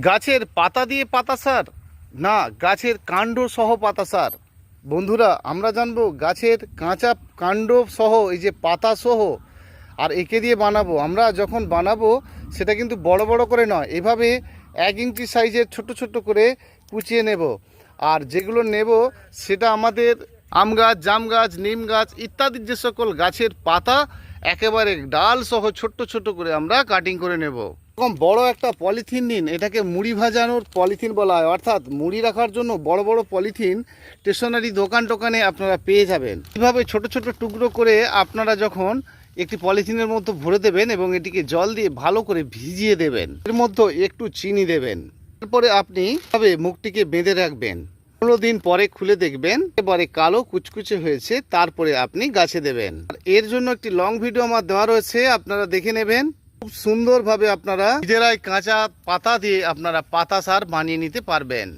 গাছের পাতা দিয়ে পাতা সার না গাছের কাণ্ড সহ পাতা সার। বন্ধুরা, আমরা জানবো গাছের কাঁচা কাণ্ড সহ এই যে পাতা সহ আর একে দিয়ে বানাবো। আমরা যখন বানাবো সেটা কিন্তু বড় বড় করে নয়, এভাবে 1 ইঞ্চি সাইজের ছোট ছোট করে কুচিয়ে নেব। আর যেগুলো নেব সেটা আমাদের আম গাছ, জাম গাছ, নিম গাছ ইত্যাদি যে সকল গাছের পাতা একেবারে ডাল সহ ছোট্ট ছোট করে আমরা কাটিং করে নেব। এরকম বড় একটা পলিথিন নিন, এটাকে মুড়ি ভাজানোর পলিথিন বলা হয়, অর্থাৎ মুড়ি রাখার জন্য বড় বড় পলিথিন স্টেশনারি দোকানে আপনারা পেয়ে যাবেন। এইভাবে ছোট ছোট টুকরো করে আপনারা যখন একটি পলিথিনের মধ্যে ভরে দেবেন এবং এটিকে জল দিয়ে ভালো করে ভিজিয়ে দেবেন, এর মধ্যে একটু চিনি দেবেন। তারপরে আপনি এভাবে মুখটিকে বেঁধে রাখবেন। 15 দিন পরে খুলে দেখবেন এবারে কালো কুচকুচে হয়েছে, তারপরে আপনি গাছে দেবেন। এর জন্য একটি লং ভিডিও আমার দেওয়া রয়েছে, আপনারা দেখে নেবেন। খুব সুন্দরভাবে আপনারা নিজেরাই কাঁচা পাতা দিয়ে আপনারা পাতা সার বানিয়ে নিতে পারবেন।